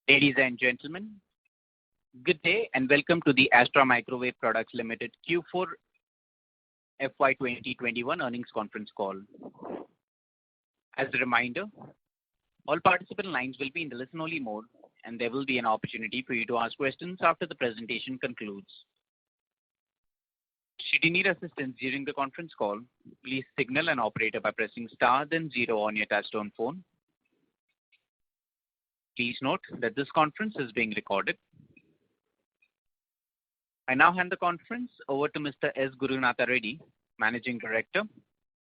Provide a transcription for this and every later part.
Ladies and gentlemen, good day and welcome to the Astra Microwave Products Limited Q4 FY 2021 earnings conference call. As a reminder, all participant lines will be in the listen-only mode, and there will be an opportunity for you to ask questions after the presentation concludes. Should you need assistance during the conference call, please signal an operator by pressing star then 0 on your touchtone phone. Please note that this conference is being recorded. I now hand the conference over to Mr. S. Gurunatha Reddy, Managing Director.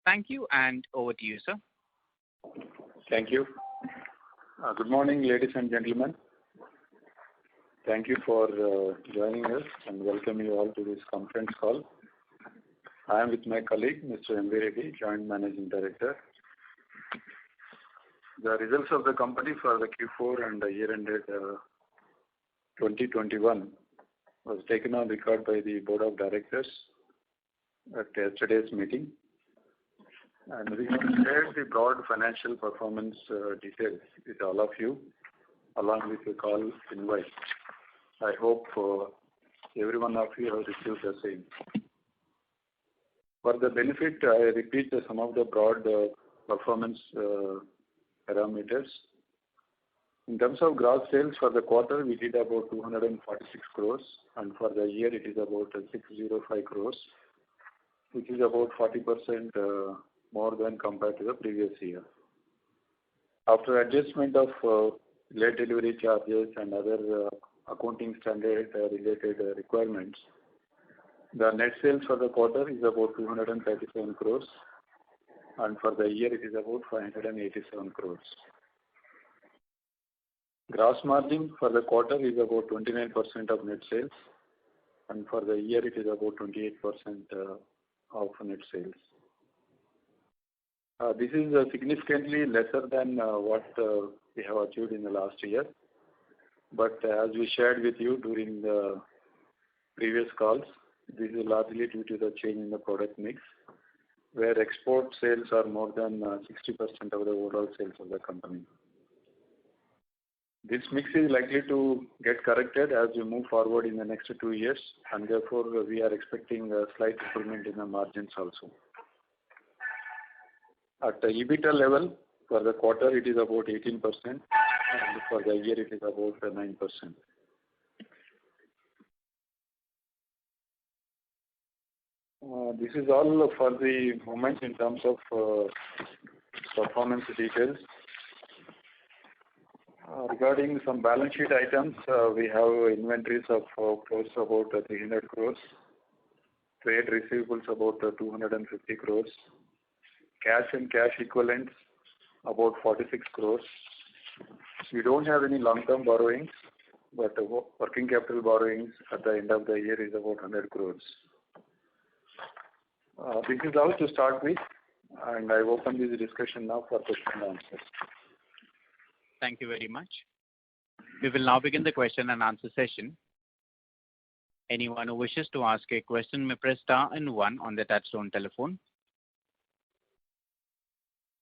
Thank you, and over to you, sir. Thank you. Good morning, ladies and gentlemen. Thank you for joining us and welcome you all to this conference call. I am with my colleague, Mr. M. V. Reddy, Joint Managing Director. The results of the company for the Q4 and the year ended 2021 was taken on record by the Board of Directors at yesterday's meeting. And we have shared the broad financial performance details with all of you along with the call invite. I hope every one of you have received the same. For the benefit, I repeat some of the broad performance parameters. In terms of gross sales for the quarter, we did about 246 crores, and for the year it is about 605 crores, which is about 40% more than compared to the previous year. After adjustment of late delivery charges and other accounting standard related requirements, the net sales for the quarter is about 237 crores, and for the year it is about 587 crores. Gross margin for the quarter is about 29% of net sales, and for the year it is about 28% of net sales. This is significantly lesser than what we have achieved in the last year, but as we shared with you during the previous calls, this is largely due to the change in the product mix, where export sales are more than 60% of the overall sales of the company. This mix is likely to get corrected as we move forward in the next 2 years, and therefore we are expecting a slight improvement in the margins also. At the EBITDA level, for the quarter it is about 18%, and for the year it is about 9%. This is all for the moment in terms of performance details. Regarding some balance sheet items, we have inventories of close to about 300 crores, trade receivables about 250 crores, cash and cash equivalents about 46 crores. We don't have any long-term borrowings, but working capital borrowings at the end of the year is about 100 crores. This is all to start with, and I open this discussion now for question and answers. Thank you very much. We will now begin the question and answer session. Anyone who wishes to ask a question may press star and 1 on the touchtone telephone.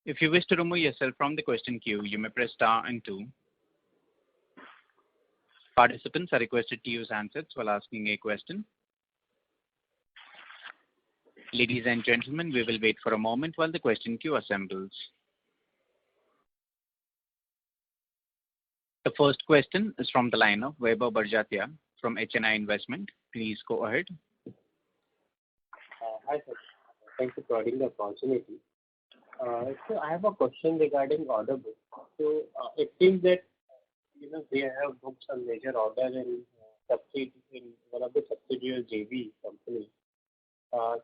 If you wish to remove yourself from the question queue, you may press star and 2. Participants are requested to use handsets while asking a question. Ladies and gentlemen, we will wait for a moment while the question queue assembles. The first question is from the line of Vaibhav Barjatia from HNI Investment. Please go ahead. Hi sir, thanks for providing the opportunity. So I have a question regarding order book. So it seems that they have booked some major order in one of the subsidiary JV company.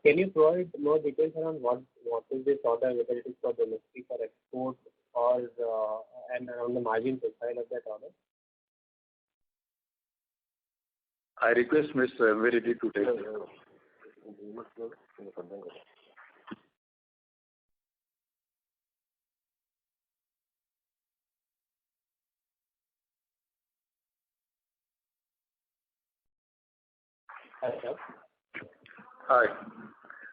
Can you provide more details around what is this order, whether it is for domestic or export, or and around the margin profile of that order? I request Mr. M. V. Reddy to take it. Hi, sir. Hi.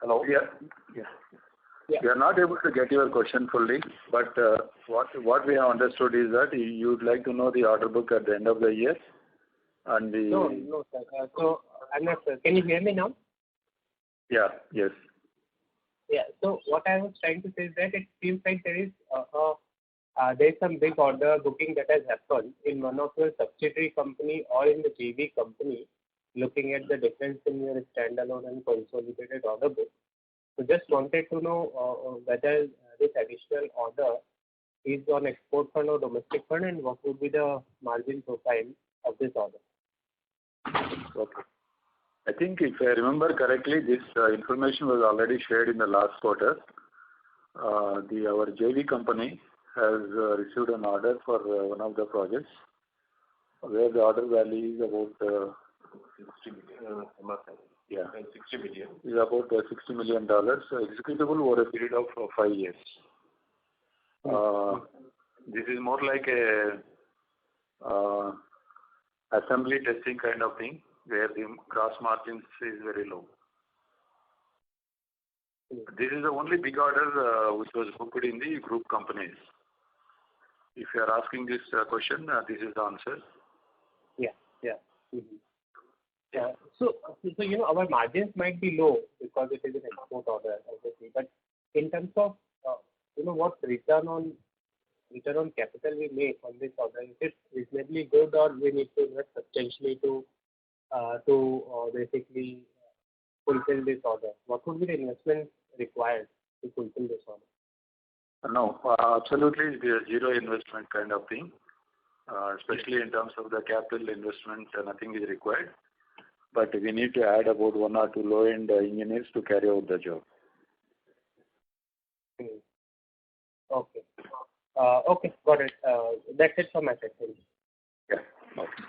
Hello. Yeah. Yeah. We are not able to get your question fully, but what we have understood is that you would like to know the order book at the end of the year and the... No, sir. So I'm not sure. Can you hear me now? Yeah, yes. Yeah. So what I was trying to say is that it seems like there is some big order booking that has happened in one of your subsidiary company or in the JV company, looking at the difference in your standalone and consolidated order book. So just wanted to know whether this additional order is on export fund or domestic fund, and what would be the margin profile of this order? Okay. I think if I remember correctly, this information was already shared in the last quarter. Our JV company has received an order for one of the projects, where the order value is about 60 million. Yeah, 60 million. Is about $60 million, executable over a period of 5 years. This is more like a assembly testing kind of thing, where the gross margins is very low. This is the only big order which was booked in the group companies. If you are asking this question, this is the answer. Yeah. Mm-hmm. So our margins might be low because it is an export order, obviously. But in terms of what return on capital we make on this order, is it reasonably good, or we need to invest substantially to basically fulfill this order? What would be the investment required to fulfill this order? No, absolutely zero investment kind of thing. Especially in terms of the capital investment, nothing is required. But we need to add about 1 or 2 low-end engineers to carry out the job. Okay. Okay, got it. That's it from my side. Thank you. Yeah. Okay.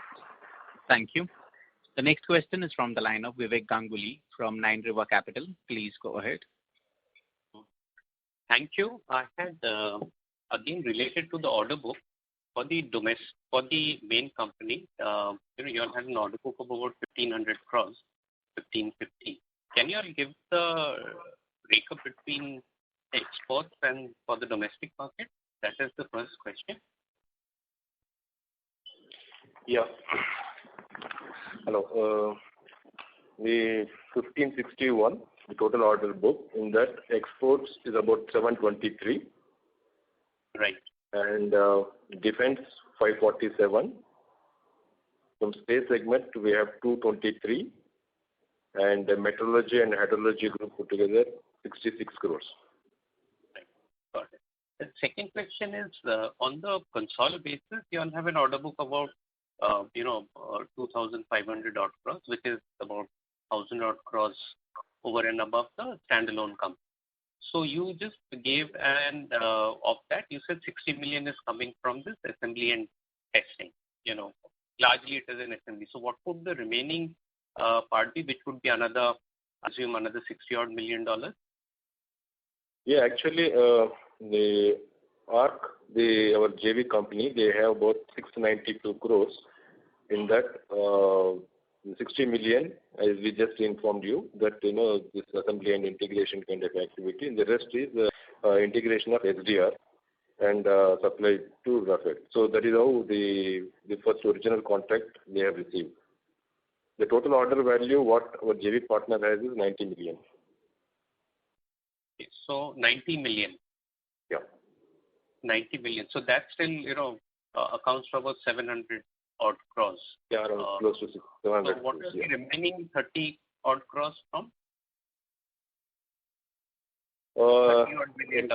Thank you. The next question is from the line of Vivek Ganguly from Nine River Capital. Please go ahead. Thank you. I had, again, related to the order book for the main company, you all have an order book of about 1,500 crores, 1,550. Can you all give the breakup between exports and for the domestic market? That is the first question. Yeah. Hello. The 1561, the total order book, in that exports is about 723. Right. And defense 547. From space segment we have 223, and the meteorology and hydrology group put together 66 crores. Right. Got it. The second question is on the consolidated basis, you all have an order book about 2,500 odd crores, which is about 1,000 odd crores over and above the standalone company. So you just gave of that, you said 60 million is coming from this assembly and testing. Largely it is an assembly. So what would the remaining part be, which would be another 60 odd million dollars? Yeah, actually, the ARC, our JV company, they have about 692 crores. In that, 60 million, as we just informed you, that this assembly and integration kind of activity, and the rest is integration of SDR and supply to Rafale. So that is how the first original contract they have received. The total order value what our JV partner has is 90 million. Okay, so 90 million. Yeah. 90 million. So that still, accounts for about 700 odd crores. Yeah, around close to 700. So what is the remaining 30 odd crores from? $30 odd million.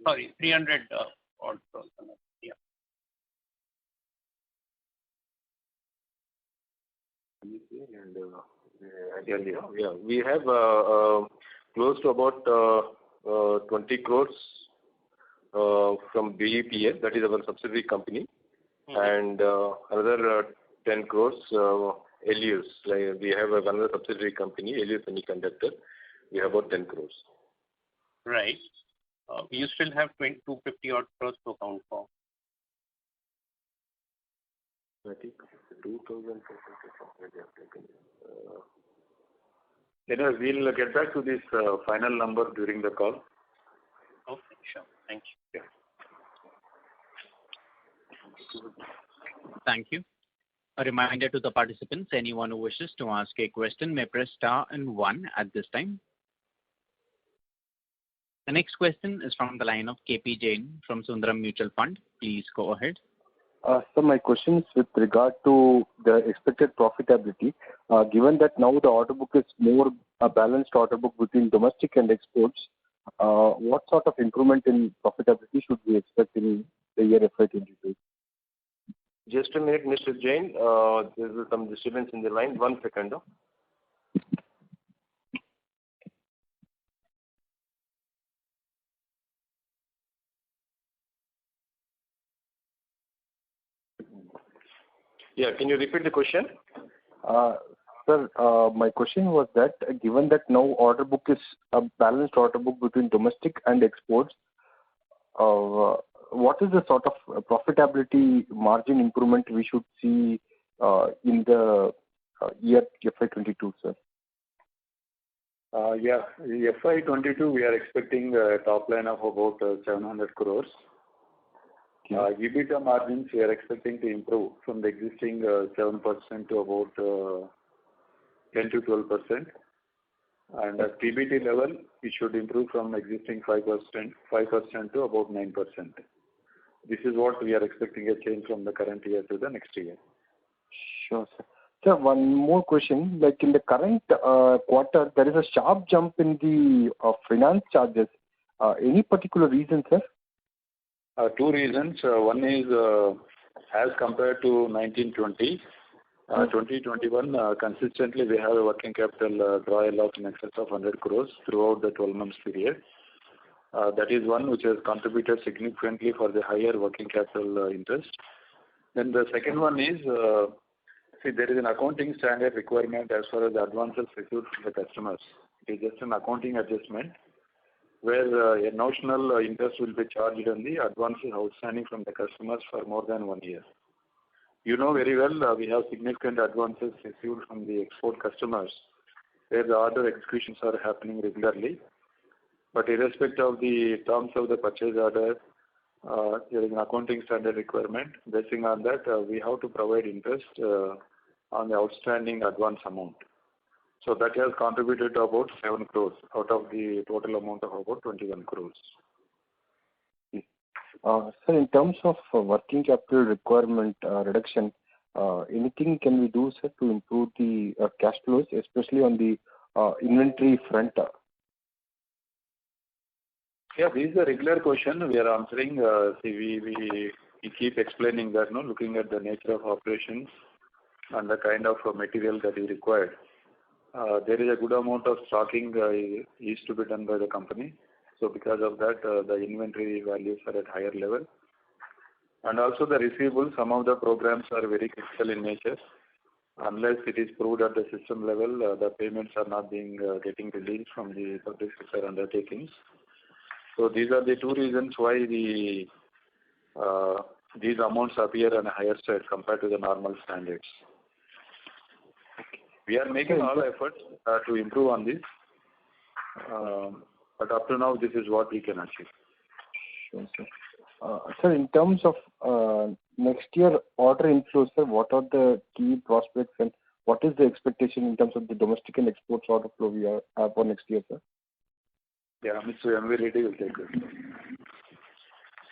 Sorry, 300 odd crores. Yeah. Yeah, we have close to about 20 crores from BEPS, that is our subsidiary company, and another 10 crores LUs. We have another subsidiary company, LU Semiconductor. We have about 10 crores. Right. You still have 250 odd crores to account for. I think 2,000. We'll get back to this final number during the call. Okay, sure. Thank you. Yeah. Thank you. A reminder to the participants, anyone who wishes to ask a question may press star and 1 at this time. The next question is from the line of KP Jain from Sundaram Mutual Fund. Please go ahead. So my question is with regard to the expected profitability. Given that now the order book is more a balanced order book between domestic and exports, what sort of improvement in profitability should we expect in the year FY22? Just a minute, Mr. Jain. There is some disturbance in the line. 1 second. Yeah, can you repeat the question? Sir, my question was that given that now order book is a balanced order book between domestic and exports, what is the sort of profitability margin improvement we should see in the year FY22, sir? Yeah, FY22 we are expecting a top line of about 700 crores. EBITDA margins we are expecting to improve from the existing 7% to about 10 to 12%. And at PBT level, it should improve from existing 5% to about 9%. This is what we are expecting a change from the current year to the next year. Sure, sir. Sir, one more question. Like in the current quarter, there is a sharp jump in the finance charges. Any particular reason, sir? 2 reasons. One is as compared to 1920, 2021 consistently we have a working capital drawal of in excess of 100 crores throughout the 12 months period. That is one which has contributed significantly for the higher working capital interest. Then the second one is, there is an accounting standard requirement as far as the advances received from the customers. It is just an accounting adjustment where a notional interest will be charged on the advances outstanding from the customers for more than 1 year. You know very well we have significant advances received from the export customers where the order executions are happening regularly. But irrespective of the terms of the purchase order, there is an accounting standard requirement. Basing on that, we have to provide interest on the outstanding advance amount. So that has contributed to about 7 crores out of the total amount of about 21 crores. Sir, in terms of working capital requirement reduction, anything can we do, sir, to improve the cash flows, especially on the inventory front? Yeah, this is a regular question we are answering. We keep explaining that, looking at the nature of operations and the kind of material that is required. There is a good amount of stocking is to be done by the company. So because of that, the inventory values are at higher level. And also the receivables, some of the programs are very critical in nature. Unless it is proved at the system level, the payments are not getting released from the public sector undertakings. So these are the 2 reasons why these amounts appear on a higher side compared to the normal standards. We are making all efforts to improve on this, but up to now, this is what we can achieve. Sure, sir. Sir, in terms of next year order inflows, sir, what are the key prospects and what is the expectation in terms of the domestic and exports order flow we have for next year, sir? Yeah, Mr. M.V. Reddy will take it.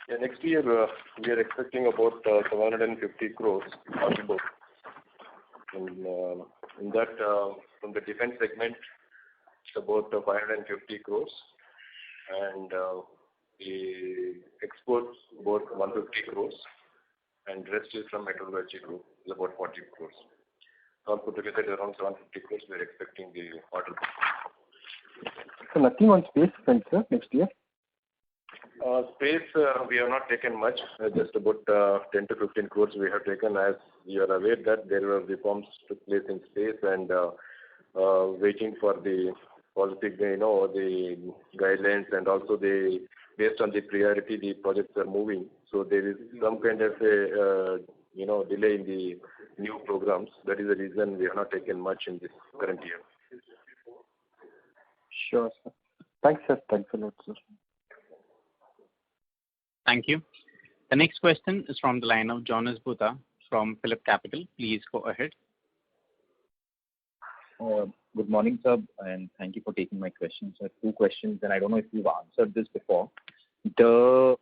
Yeah, next year we are expecting about 750 crores order book. In that, from the defense segment, it's about 550 crores. And the exports about 150 crores. And rest is from metallurgy group, is about 40 crores. All put together around 750 crores we are expecting the order book. So nothing on space front, sir, next year? Space, we have not taken much, just about 10 to 15 crores we have taken. As you are aware that there were reforms took place in space and waiting for the policy, the guidelines and also based on the priority, the projects are moving. So there is some kind of a, delay in the new programs. That is the reason we have not taken much in this current year. Sure, sir. Thanks, sir. Thanks a lot, sir. Thank you. The next question is from the line of Jonas Bhutta from Phillip Capital. Please go ahead. Good morning, sir, and thank you for taking my questions. I have two questions, and I don't know if you've answered this before. The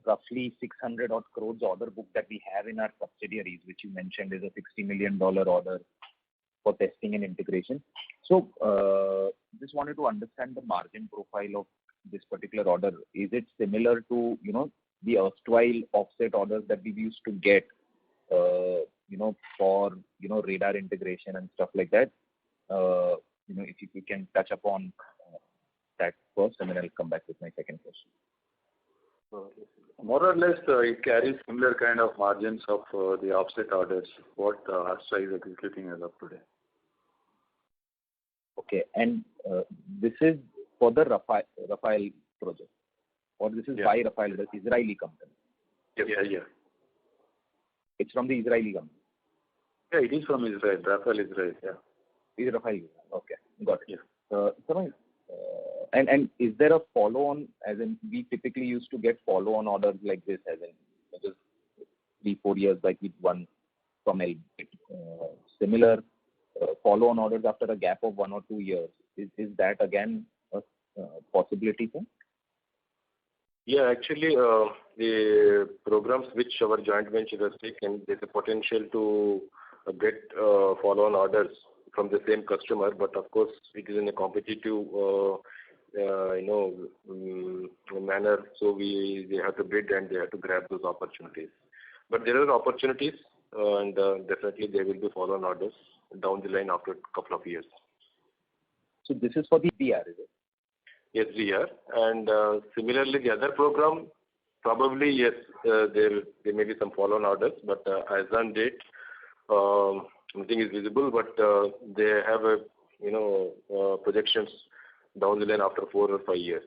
roughly 600 odd crores order book that we have in our subsidiaries, which you mentioned is a $60 million order for testing and integration. So, just wanted to understand the margin profile of this particular order. Is it similar to, the erstwhile offset orders that we used to get, for, radar integration and stuff like that? If you can touch upon that first, and then I'll come back with my second question. More or less, it carries similar kind of margins of the offset orders, what Astra is executing as of today. Okay, and this is for the Rafale project, or this is by Rafale, the Israeli company? Yeah. It's from the Israeli company? Yeah, it is from Israel, Rafale Israel, yeah. Is Rafale? Okay, got it. Yeah. So, and is there a follow-on, as in we typically used to get follow-on orders like this, as in just 3-4 years, like we won from Elbit. Similar follow-on orders after a gap of 1 or 2 years. Is that again a possibility, sir? Yeah, actually, the programs which our joint venture has taken, there's a potential to get follow-on orders from the same customer, but of course, it is in a competitive manner, so they have to bid and they have to grab those opportunities. But there are opportunities, and definitely there will be follow-on orders down the line after a couple of years. So this is for the SDR, is it? Yes, we are. And similarly, the other program, probably, yes, there may be some follow-on orders, but as on date, nothing is visible, but they have projections down the line after 4 or 5 years.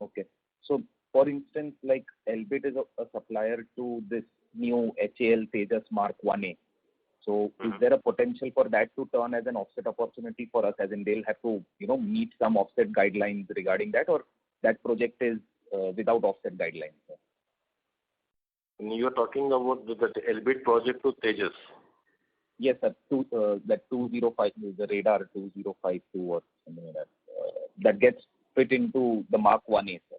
Okay. So, for instance, like Elbit is a supplier to this new HAL Tejas Mark 1A. So, is there a potential for that to turn as an offset opportunity for us, as in they'll have to, meet some offset guidelines regarding that, or that project is without offset guidelines? You are talking about the Elbit project to Tejas? Yes, sir. That 205, the radar 2052 or something like that. That gets fit into the Mark 1A, sir.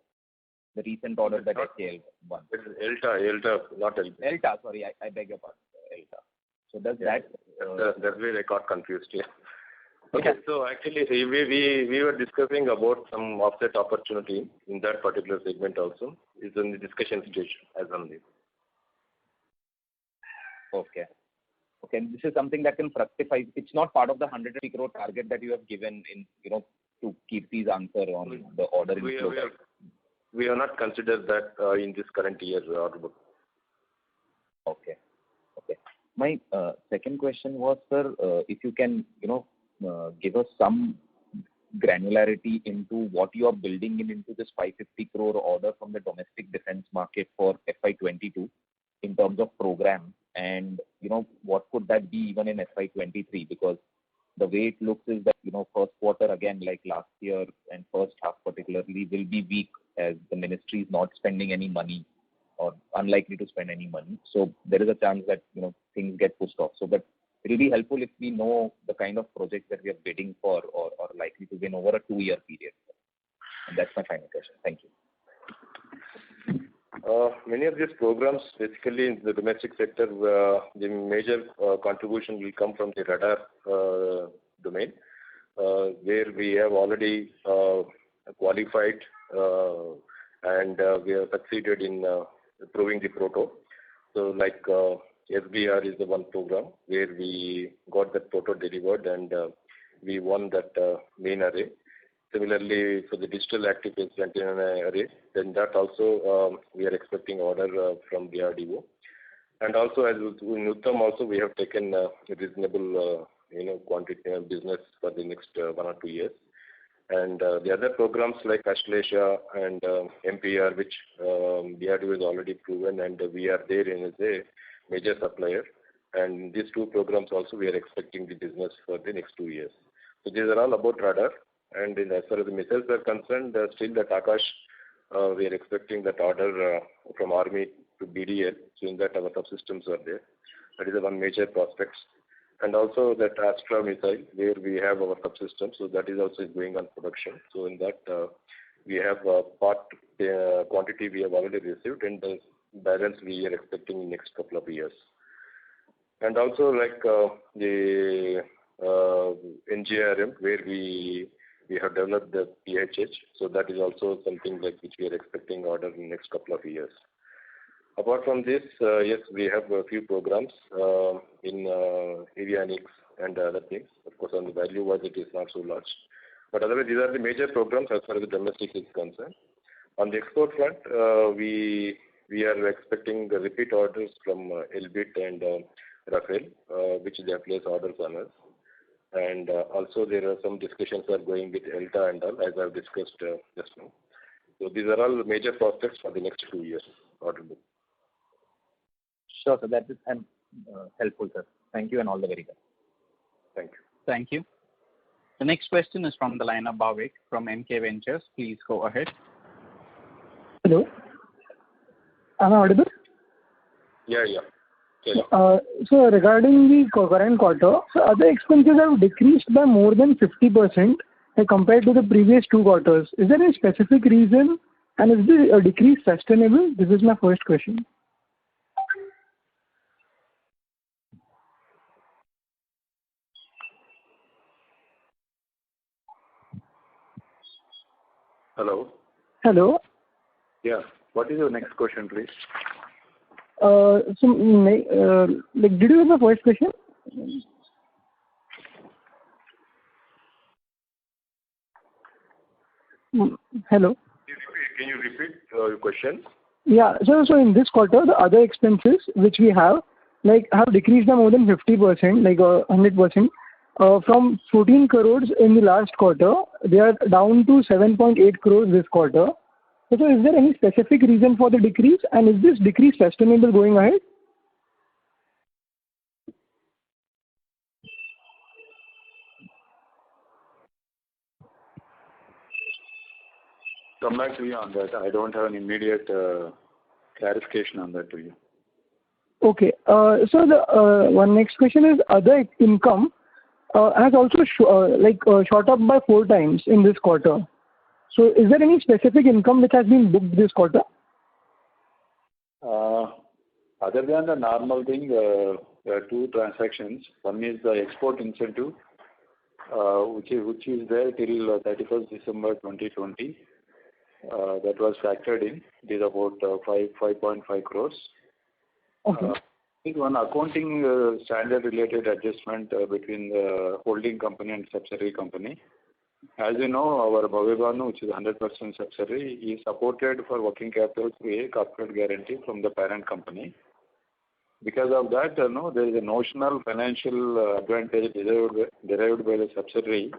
The recent order that HAL won. It is ELTA, not Elbit. ELTA, sorry, I beg your pardon, ELTA. So does that... That's where I got confused, yeah. Okay, so actually we were discussing about some offset opportunity in that particular segment also. It's in the discussion stage as on this. Okay. This is something that can fructify. It's not part of the 150 crore target that you have given in, to Kirti's answer on the order inflow. We have not considered that in this current year's order book. Okay. My second question was, sir, if you can, give us some granularity into what you are building into this 550 crore order from the domestic defense market for FY22 in terms of program, and what could that be even in FY23, because the way it looks is that first quarter again, like last year, and first half particularly, will be weak as the ministry is not spending any money or unlikely to spend any money. So there is a chance that things get pushed off. So, but it will be helpful if we know the kind of projects that we are bidding for or likely to win over a 2-year period. And that's my final question. Thank you. Many of these programs, basically in the domestic sector, the major contribution will come from the radar domain, where we have already qualified and we have succeeded in proving the proto. So like SBR is the one program where we got that proto delivered and we won that main array. Similarly, for the digital active phase antenna array, then that also we are expecting order from DRDO. And also, as in Uttam also, we have taken a reasonable quantity of business for the next 1 or 2 years. And the other programs like Ashlesha and MPR, which DRDO has already proven, and we are there as a major supplier. And these 2 programs also, we are expecting the business for the next 2 years. So these are all about radar. And as far as the missiles are concerned, still that Akash, we are expecting that order from Army to BDL. So in that our subsystems are there. That is the one major prospect. And also that Astra missile, where we have our subsystem, so that is also going on production. So in that we have part quantity we have already received, and the balance we are expecting in next couple of years. And also like the NGRM, where we have developed the PHH, so that is also something like which we are expecting order in next couple of years. Apart from this, yes, we have a few programs in avionics and other things. Of course, on the value-wise, it is not so large. But otherwise, these are the major programs as far as the domestic is concerned. On the export front, we are expecting the repeat orders from Elbit and Rafael, which they have placed orders on us. And also, there are some discussions are going with ELTA and all, as I've discussed just now. So these are all major prospects for the next 2 years order book. Sure, sir. That is helpful, sir. Thank you and all the very best. Thank you. Thank you. The next question is from the line of Bhavik from MK Ventures. Please go ahead. Hello. Am I audible? Yeah. So regarding the current quarter, so other expenses have decreased by more than 50% compared to the previous 2 quarters. Is there any specific reason, and is the decrease sustainable? This is my first question. Hello. Hello. Yeah. What is your next question, please? Did you have the first question? Hello. Can you repeat your question? Yeah. So in this quarter, the other expenses which we have decreased by more than 50%, 100%. From 14 crores in the last quarter, they are down to 7.8 crores this quarter. So is there any specific reason for the decrease, and is this decrease sustainable going ahead? Come back to you on that. I don't have an immediate clarification on that to you. Okay. So the one next question is other income has also shot up by 4 times in this quarter. So is there any specific income which has been booked this quarter? Other than the normal thing, there are 2 transactions. One is the export incentive, which is there till 31st December 2020. That was factored in. It is about 5.5 crores. Okay. I think one accounting standard related adjustment between the holding company and subsidiary company. As you know, our Bhavya Bhanu, which is 100% subsidiary, is supported for working capital through a corporate guarantee from the parent company. Because of that, there is a notional financial advantage derived by the subsidiary,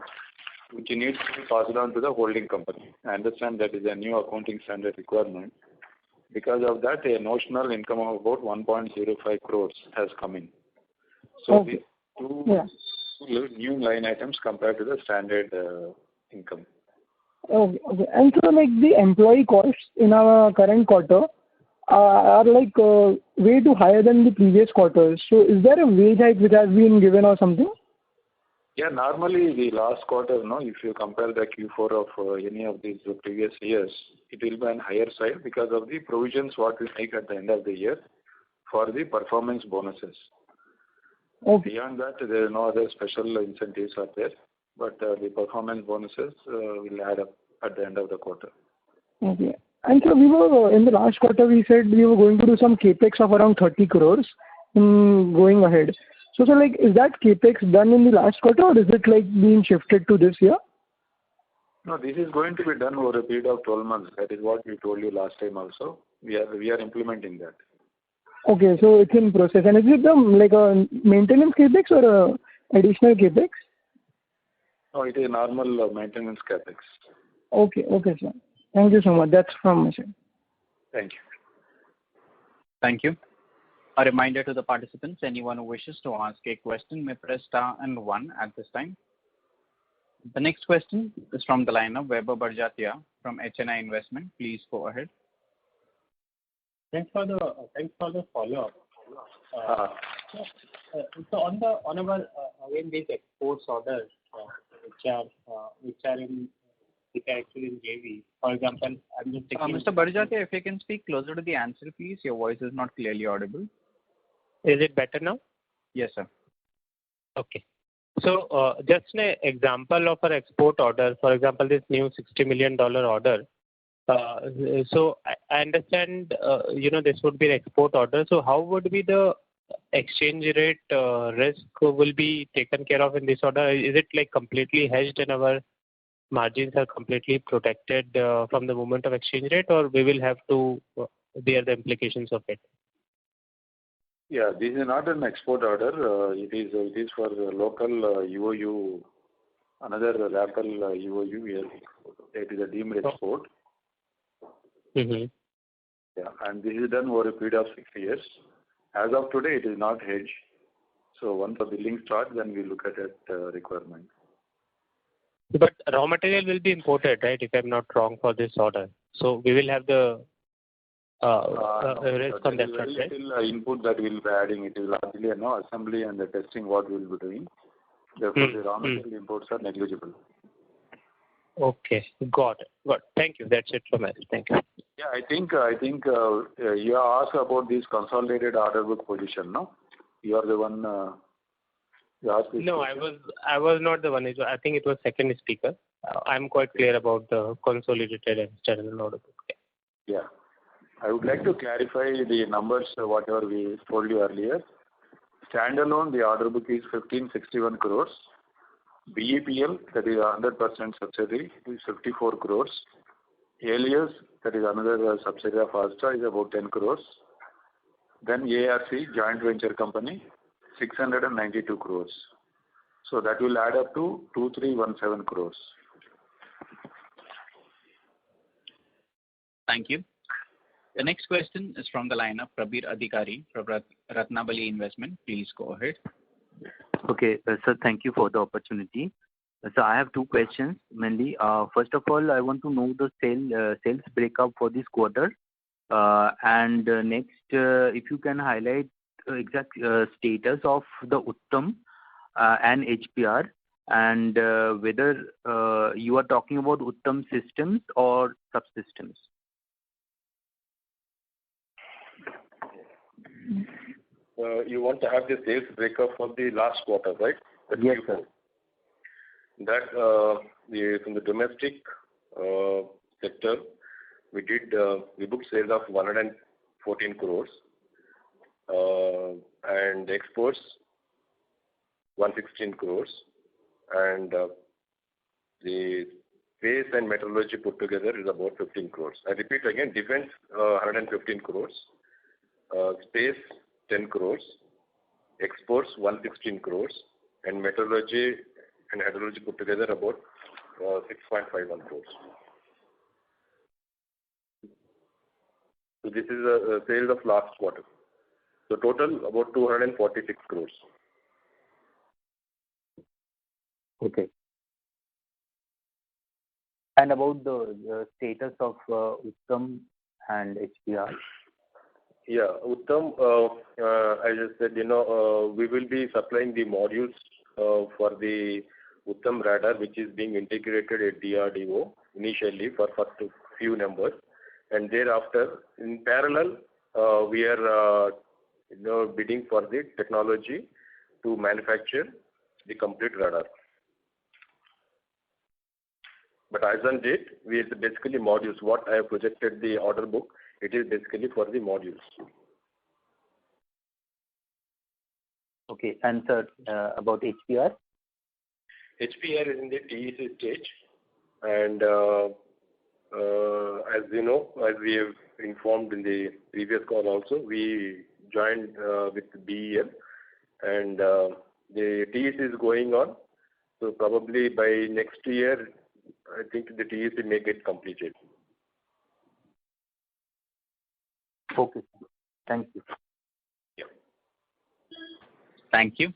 which needs to be passed on to the holding company. I understand that is a new accounting standard requirement. Because of that, a notional income of about 1.05 crores has come in. So okay. These two new line items compared to the standard income. Okay. And so the employee costs in our current quarter are way too higher than the previous quarters. So is there a wage hike which has been given or something? Yeah, normally the last quarter, if you compare the Q4 of any of these previous years, it will be on higher side because of the provisions what we make at the end of the year for the performance bonuses. Okay. Beyond that, there are no other special incentives are there, but the performance bonuses will add up at the end of the quarter. Okay. And so we were, in the last quarter, we said we were going to do some capex of around 30 crores going ahead. So, is that capex done in the last quarter, or is it being shifted to this year? No, this is going to be done over a period of 12 months. That is what we told you last time also. We are implementing that. Okay, so it's in process. And is it a maintenance capex or a additional capex? No, it is normal maintenance capex. Okay, sir. Thank you so much. That's from my side. Thank you. Thank you. A reminder to the participants, anyone who wishes to ask a question may press star and 1 at this time. The next question is from the line of Vaibhav Barjatia from HNI Investment. Please go ahead. Thanks for the follow-up. So on our again these exports orders which are actually in JV. For example, I'm just taking. Mr. Barjatia, if you can speak closer to the answer, please. Your voice is not clearly audible. Is it better now? Yes, sir. Okay. So just an example of our export order, for example, this new $60 million order. So I understand, this would be an export order. So how would be the exchange rate risk will be taken care of in this order? Is it like completely hedged and our margins are completely protected from the movement of exchange rate, or we will have to bear the implications of it? Yeah, this is not an export order. It is for local UOU, another local UOU. It is a deemed export. Mm-hmm. Yeah, and this is done over a period of 6 years. As of today, it is not hedged. So once the billing starts, then we look at it requirement. But raw material will be imported, right? If I'm not wrong, for this order. So we will have the risk on that front, right? Still input that we'll be adding. It is largely assembly and the testing what we'll be doing. Therefore, the raw material imports are negligible. Okay, got it. Thank you. That's it from us. Thank you. Yeah, I think you asked about this consolidated order book position, no? You are the one. You asked this No, question. I was not the one. I think it was second speaker. I'm quite clear about the consolidated and standalone order book. Yeah. I would like to clarify the numbers, whatever we told you earlier. Standalone, the order book is 1561 crores. BEPL, that is 100% subsidiary, is 54 crores. Alias, that is another subsidiary of Astra, is about 10 crores. Then ARC, joint venture company, 692 crores. So that will add up to 2317 crores. Thank you. The next question is from the line of Prabir Adhikari from Ratnabali Investment. Please go ahead. Okay, sir, thank you for the opportunity. So I have two questions mainly. First of all, I want to know the sales breakup for this quarter. And next, if you can highlight exact status of the Uttam and HPR, and whether you are talking about Uttam systems or subsystems. You want to have the sales breakup for the last quarter, right? Yes, sir. That from the domestic sector, we booked sales of 114 crores, and exports 116 crores, and the space and meteorology put together is about 15 crores. I repeat again: defense 115 crores, space 10 crores, exports 116 crores, and meteorology and hydrology put together about 6.51 crores. So this is a sales of last quarter. So total about 246 crores. Okay. And about the status of Uttam and HPR. Yeah, Uttam, I just said, we will be supplying the modules for the Uttam radar, which is being integrated at DRDO initially for first few numbers, and thereafter, in parallel, we are bidding for the technology to manufacture the complete radar. But as on date, we are basically modules. What I have projected the order book, it is basically for the modules. Okay, and sir, about HPR? HPR is in the TEC stage, and as you know, as we have informed in the previous call also, we joined with BEL, and the TEC is going on. So probably by next year, I think the TEC may get completed. Okay, thank you. Yeah. Thank you.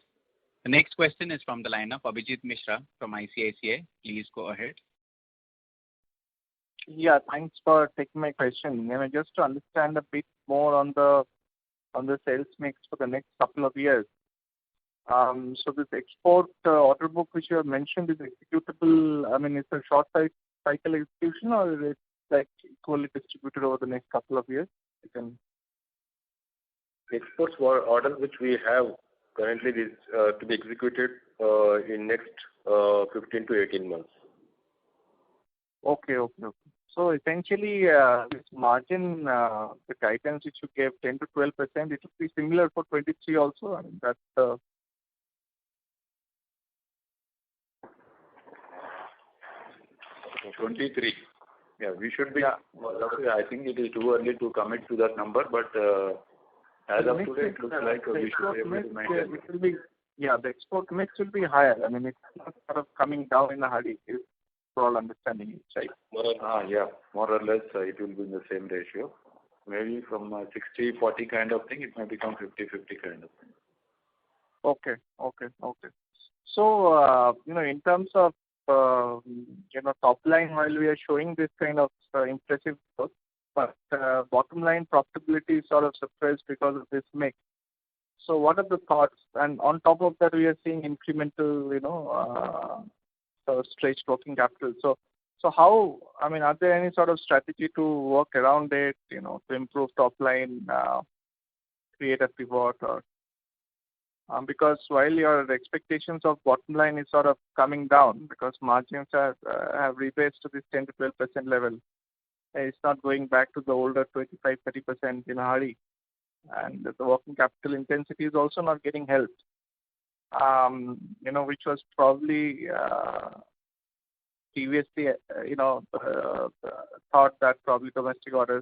The next question is from the line of Abhijit Mishra from ICICI. Please go ahead. Yeah, thanks for taking my question. Just to understand a bit more on the sales mix for the next couple of years. So this export order book which you have mentioned is executable. I mean, it's a short cycle execution, or is it like equally distributed over the next couple of years? Exports order which we have currently is to be executed in next 15 to 18 months. Okay. So essentially, this margin, the guidance which you gave 10 to 12%, it will be similar for 23 also. I mean, that's 23. Yeah, we should be. Yeah. I think it is too early to commit to that number, but as of today, it looks like we should be able to maintain. It will be, yeah, the export mix will be higher. I mean, it's not sort of coming down in a hurry. It's for all understanding it, right? Yeah, more or less it will be in the same ratio. Maybe from 60-40 kind of thing, it may become 50-50 kind of thing. Okay. So, in terms of, top line, while we are showing this kind of impressive growth, but bottom line profitability is sort of suppressed because of this mix. So what are the thoughts? And on top of that, we are seeing incremental, stretched working capital. So how, I mean, are there any sort of strategy to work around it, to improve top line, create a pivot, or because while your expectations of bottom line is sort of coming down because margins have rebased to this 10 to 12% level, it's not going back to the older 25-30% in a hurry, and the working capital intensity is also not getting helped. Which was probably previously, thought that probably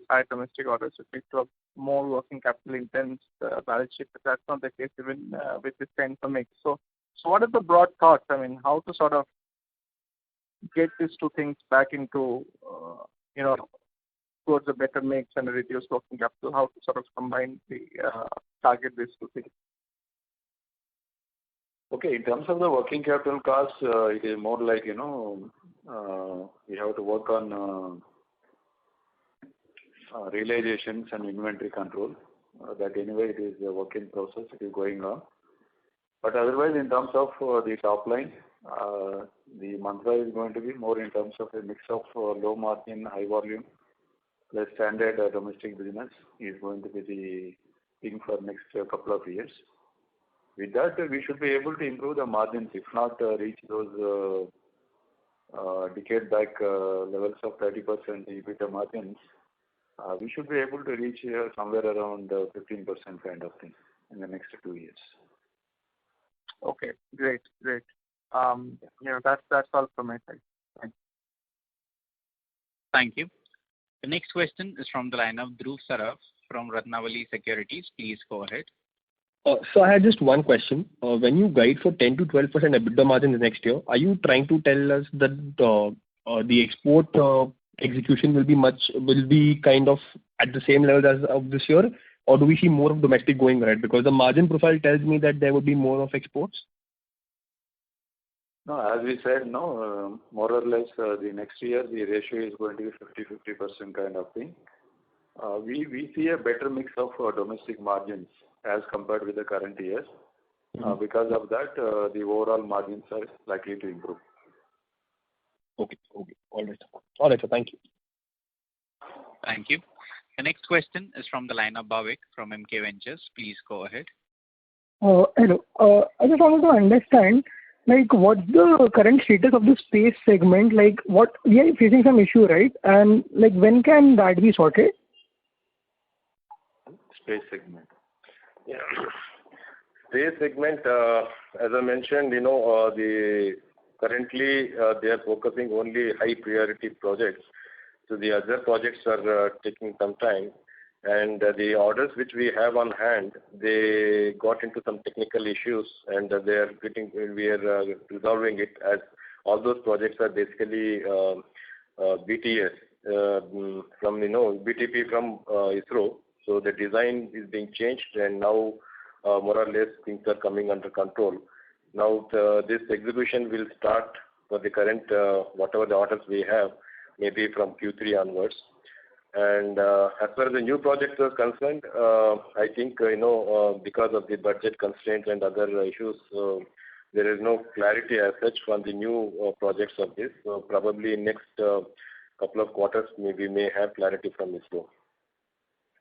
high domestic orders would lead to a more working capital intense balance sheet, but that's not the case even with this kind of mix. So what are the broad thoughts? I mean, how to sort of get these two things back into, towards a better mix and a reduced working capital? How to sort of combine target these two things? Okay, in terms of the working capital cost, it is more like, we have to work on realizations and inventory control. That anyway, it is a work in process, it is going on. But otherwise, in terms of the top line, the mantra is going to be more in terms of a mix of low margin, high volume, plus standard domestic business is going to be the thing for next couple of years. With that, we should be able to improve the margins, if not reach those decade back levels of 30% EBITDA margins. We should be able to reach somewhere around 15% kind of thing in the next 2 years. Okay, great. That's all from my side. Thanks. Thank you. The next question is from the line of Dhruv Saraf from Ratnavali Securities. Please go ahead. So I had just one question. When you guide for 10 to 12% EBITDA margin the next year, are you trying to tell us that the export execution will be kind of at the same level as of this year, or do we see more of domestic going ahead? Because the margin profile tells me that there would be more of exports. No, as we said, no, more or less the next year the ratio is going to be 50-50% kind of thing. We see a better mix of domestic margins as compared with the current years. Because of that, the overall margins are likely to improve. Okay. All right, sir. Thank you. Thank you. The next question is from the line of Bhavik from MK Ventures. Please go ahead. Hello. I just wanted to understand, what's the current status of the space segment? What we are facing some issue, right? And when can that be sorted? Space segment. Yeah. Space segment, as I mentioned, currently they are focusing only high priority projects. So the other projects are taking some time, and the orders which we have on hand, they got into some technical issues, and we are resolving it, as all those projects are basically BTS from BTP from ISRO. So the design is being changed, and now more or less things are coming under control. Now this execution will start for the current whatever the orders we have, maybe from Q3 onwards. And as far as the new projects are concerned, I think because of the budget constraints and other issues, there is no clarity as such on the new projects of this. So probably in next couple of quarters, maybe we may have clarity from ISRO.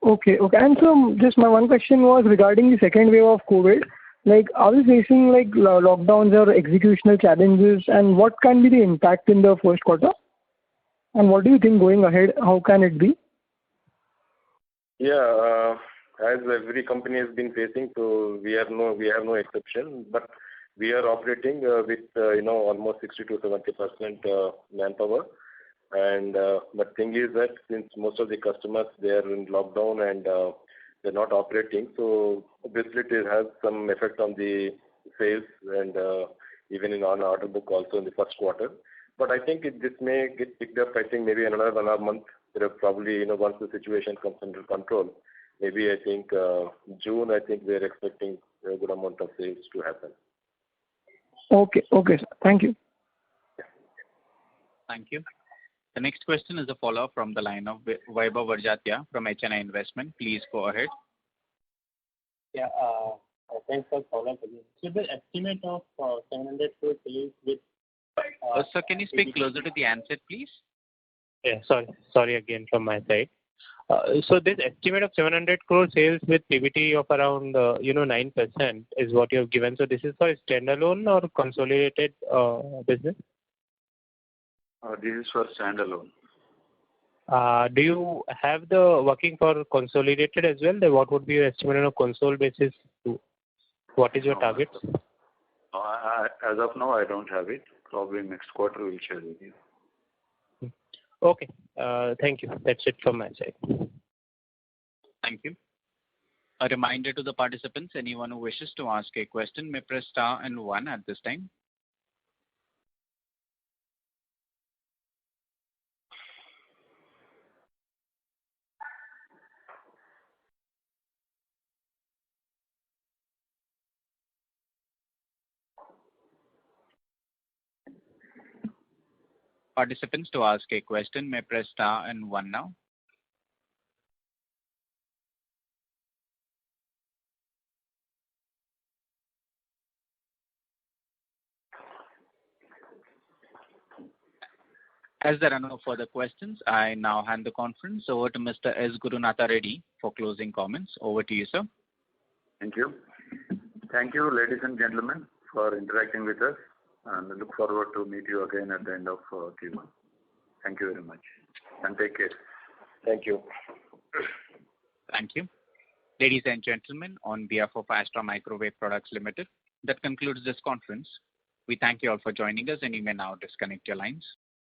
Okay. And so just my one question was regarding the second wave of COVID. Like, are we facing like lockdowns or executional challenges, and what can be the impact in the first quarter? And what do you think going ahead? How can it be? Yeah, as every company has been facing, so we have no exception. But we are operating with almost 60 to 70% manpower. And but thing is that since most of the customers they are in lockdown and they're not operating, so obviously it has some effect on the sales and even in on order book also in the first quarter. But I think this may get picked up. I think maybe in another 1 month. There are probably once the situation comes under control, maybe I think June. I think we're expecting a good amount of sales to happen. Okay, sir. Thank you. Thank you. The next question is a follow-up from the line of Vaibhav Barjatia from HNI Investment. Please go ahead. Yeah, thanks for follow-up again. So the estimate of 700 crore sales with... Sir, can you speak closer to the handset, please? Yeah, sorry again from my side. So this estimate of 700 crore sales with PBT of around 9% is what you have given. So this is for standalone or consolidated business? This is for standalone. Do you have the working for consolidated as well? What would be your estimate on a consolidated basis? What is your target? As of now, I don't have it. Probably next quarter we'll share with you. Okay. Thank you. That's it from my side. Thank you. A reminder to the participants, anyone who wishes to ask a question may press star and 1 at this time. Participants to ask a question may press star and 1 now. As there are no further questions, I now hand the conference over to Mr. S. Gurunatha Reddy for closing comments. Over to you, sir. Thank you. Thank you, ladies and gentlemen, for interacting with us. And I look forward to meet you again at the end of Q1. Thank you very much. And take care. Thank you. Thank you. Ladies and gentlemen, on behalf of Astra Microwave Products Limited, that concludes this conference. We thank you all for joining us, and you may now disconnect your lines.